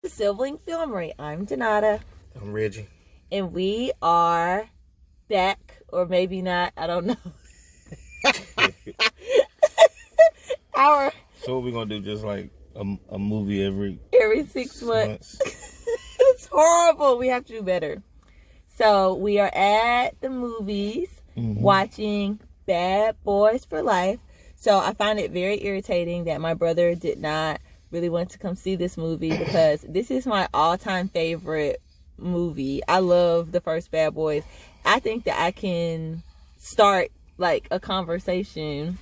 Sibling Filmery. I'm Donata. I'm Reggie. And we are back, or maybe not. I don't know. So what we gonna do? Just like a movie every 6 months. It's horrible. We have to do better. So we are at the movies watching Bad Boys for Life. So I find it very irritating that my brother did not really want to come see this movie because this is my all-time favorite movie. I love the first Bad Boys. I think that I can start like a conversation.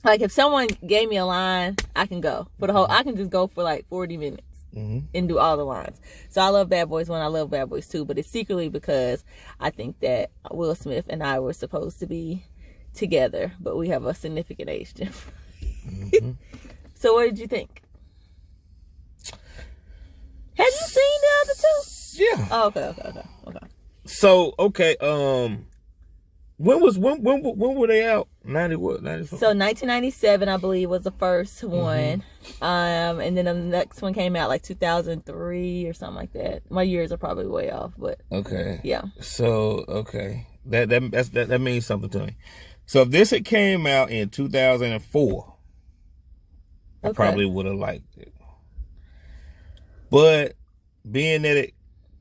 Like if someone gave me a line, I can go for the whole. I can just go for like 40 minutes and do all the lines. So I love Bad Boys 1. I love Bad Boys 2, but it's secretly because I think that Will Smith and I were supposed to be together, but we have a significant age difference. So what did you think? Have you seen the other two? Yeah. Oh, okay. So when were they out? 90 what? 94? So 1997, I believe, was the first one. And then the next one came out like 2003 or something like that. My years are probably way off, but okay. Yeah. So okay, that means something to me. So if this had came out in 2004, I probably would have liked it. But being that it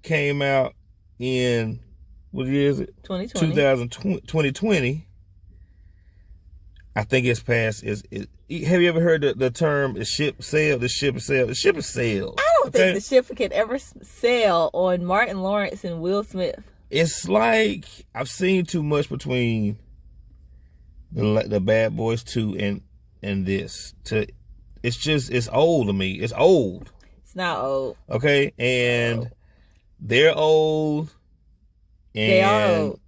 came out in what year is it? 2020. I think it's past. Have you ever heard the term "the ship sailed"? The ship sailed. The ship is sailed. I don't think the ship can ever sail on Martin Lawrence and Will Smith. It's like I've seen too much between the Bad Boys 2 and this. It's old to me. It's old. It's not old. Okay, and they're old. And they are old.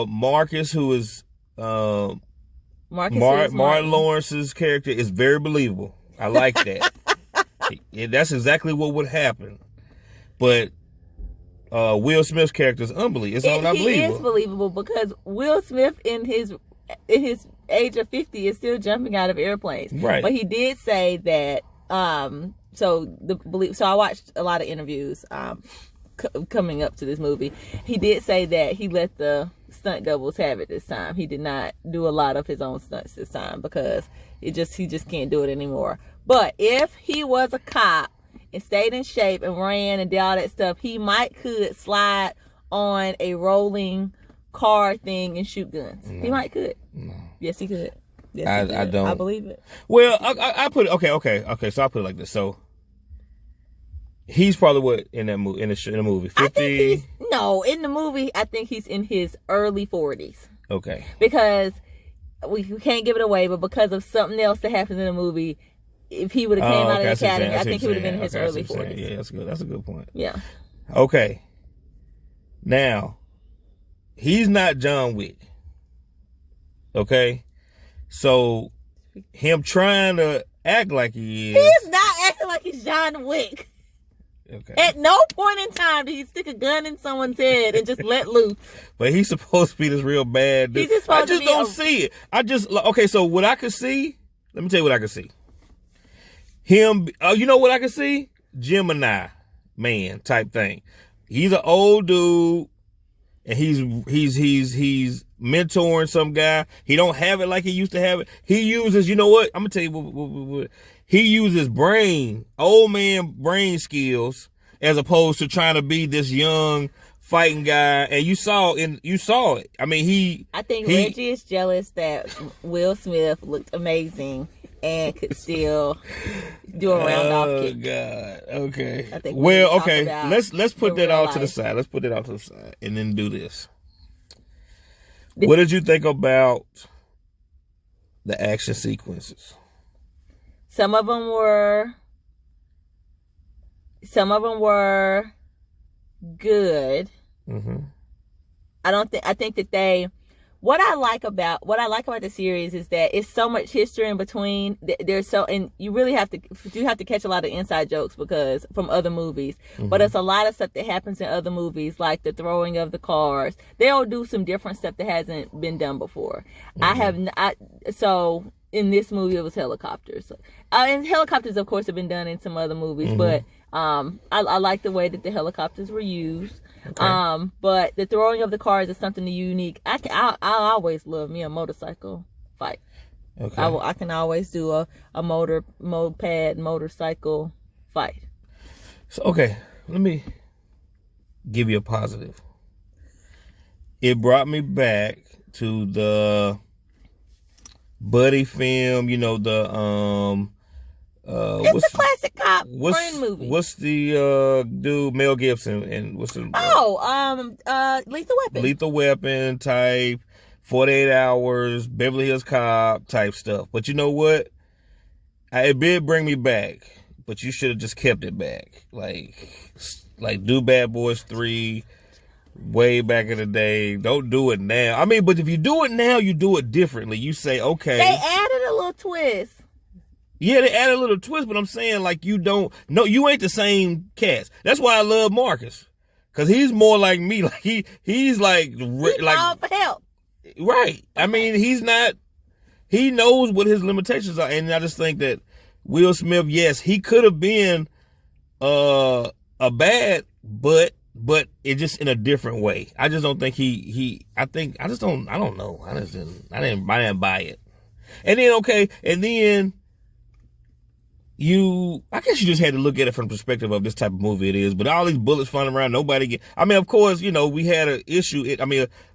Marcus, who is Martin Lawrence's character, is very believable. I like that. That's exactly what would happen. But Will Smith's character is unbelievable. It's not believable. He is believable because Will Smith in his age of 50 is still jumping out of airplanes. Right. But he did say that. So I watched a lot of interviews coming up to this movie. He did say that he let the stunt doubles have it this time. He did not do a lot of his own stunts this time because he just can't do it anymore. But if he was a cop and stayed in shape and ran and did all that stuff, he could slide on a rolling car thing and shoot guns. No. He could. No. Yes, he could. Yes, I don't. I believe it. Well, I put it okay. So I put it like this. So he's probably what in that movie in the movie 50. In the movie I think he's in his early 40s. Okay. Because we can't give it away, but because of something else that happens in the movie, if he would have came out of the academy, I think he would have been in his early 40s. Yeah, that's good. That's a good point. Yeah. Okay. Now, he's not John Wick. Okay. So him trying to act like he is. He's not acting like he's John Wick. Okay. At no point in time did he stick a gun in someone's head and just let loose. But he's supposed to be this real bad dude. I just don't see it. So what I could see, let me tell you what I could see. Him, you know what I could see? Gemini man type thing. He's an old dude and he's mentoring some guy. He don't have it like he used to have it. He uses, you know what? I'm gonna tell you what he uses old man brain skills, as opposed to trying to be this young fighting guy. And you saw it. I mean, I think Reggie is jealous that Will Smith looked amazing and could still do a round off kick. Oh God. Okay. I think Let's put that all to the side. Let's put it all to the side and then do this. What did you think about the action sequences? Some of them were good. I think that what I like about the series is that it's so much history in between. And you really have to catch a lot of inside jokes because from other movies. But it's a lot of stuff that happens in other movies, like the throwing of the cars. They'll do some different stuff that hasn't been done before. So in this movie it was helicopters. And helicopters, of course, have been done in some other movies, but I like the way that the helicopters were used. Okay. But the throwing of the cars is something unique. I always love me a motorcycle fight. Okay. I can always do a moped motorcycle fight. So, okay, let me give you a positive. It brought me back to the buddy film, you know, the it's a classic cop friend movie. What's the dude, Mel Gibson, and what's the Lethal Weapon. Lethal Weapon type, 48 Hours, Beverly Hills Cop type stuff. But you know what? It did bring me back, but you should have just kept it back. Like do Bad Boys 3 way back in the day. Don't do it now. I mean, but if you do it now, you do it differently. You say, okay. They added a little twist. Yeah, they added a little twist, but I'm saying, like, you ain't the same cast. That's why I love Marcus. Because he's more like me. Like, he's like all for help. Right. I mean, he knows what his limitations are. And I just think that Will Smith, yes, he could have been a bad, but it just in a different way. I just don't think I don't know. I didn't buy it. And then, I guess you just had to look at it from the perspective of this type of movie it is. But all these bullets flying around, of course, we had an issue.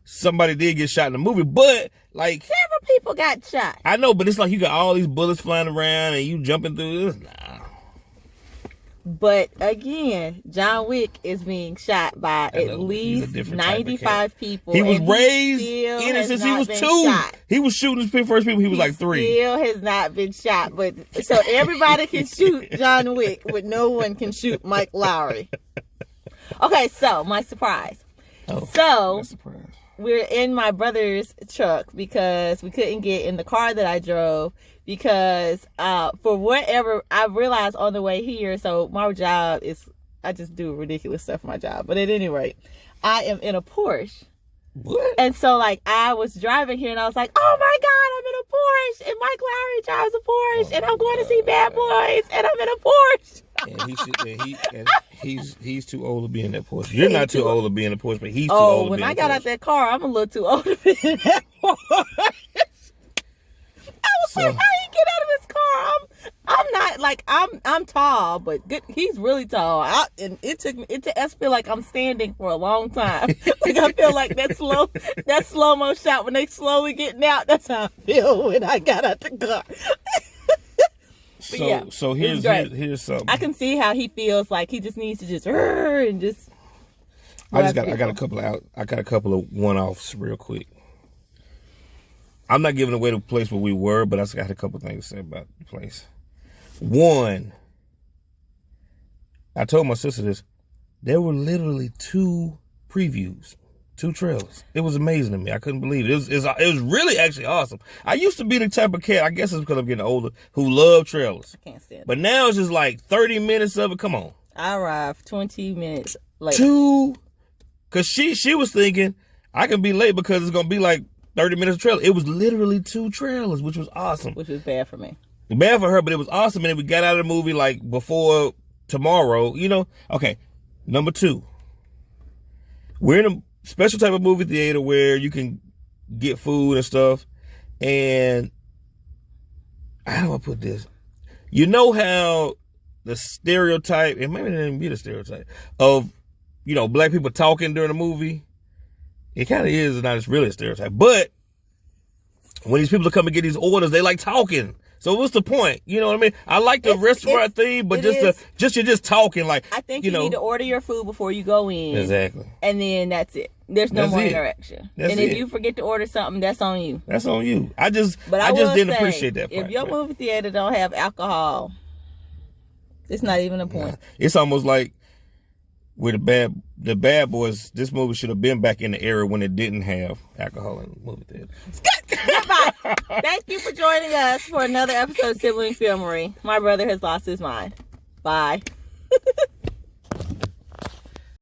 Somebody did get shot in the movie, but like several people got shot. I know, but it's like you got all these bullets flying around and you jumping through this. Nah. But again, John Wick is being shot by at least 95 people. He was raised in it since he was 2. Shot. He was shooting his first people. He was like 3. Still has not been shot. But so everybody can shoot John Wick, but no one can shoot Mike Lowry. Okay, so my surprise. We're in my brother's truck because we couldn't get in the car that I drove. Because for whatever, I realized on the way here, so my job is, I just do ridiculous stuff for my job. But at any rate, I am in a Porsche. What? And so, like, I was driving here and I was like, oh my God, I'm in a Porsche. And Mike Lowry drives a Porsche. And I'm going to see Bad Boys. And I'm in a Porsche. And he's too old to be in that Porsche. You're not too old to be in a Porsche, but he's too old to be in a Porsche. When I got out that car, I'm a little too old to be in that Porsche. Like, how you get out of this car? I'm not like I'm tall, but good, he's really tall. And it feel like I'm standing for a long time. Like I feel like that slow-mo shot when they slowly getting out. That's how I feel when I got out the car. So here's something. I can see how he feels like he just needs to just and just. I got a couple of one-offs real quick. I'm not giving away the place where we were, but I got a couple things to say about the place. One, I told my sister this. There were literally 2 previews, 2 trailers. It was amazing to me. I couldn't believe it. It was really actually awesome. I used to be the type of cat, I guess it's because I'm getting older, who love trailers. I can't stand it. But now it's just like 30 minutes of it. Come on. I arrived 20 minutes late. 2, because she was thinking I can be late because it's going to be like 30 minutes of trailer. It was literally 2 trailers, which was awesome. Which was bad for me. Bad for her, but it was awesome. And then we got out of the movie like before tomorrow, Okay, number 2. We're in a special type of movie theater where you can get food and stuff. And how do I put this? You know how the stereotype, and maybe it didn't be the stereotype, of, black people talking during a movie? It kind of is not just really a stereotype. But when these people come and get these orders, they like talking. So what's the point? You know what I mean? I like the restaurant theme, but you're just talking. Like, I think you need to order your food before you go in. Exactly. And then that's it. There's no more interaction. And if you forget to order something, that's on you. That's on you. I just didn't appreciate that part. If your movie theater don't have alcohol, it's not even a point. It's almost like where the Bad Boys, this movie should have been back in the era when it didn't have alcohol in the movie theater. Goodbye. Thank you for joining us for another episode of Sibling Filmery. My brother has lost his mind. Bye.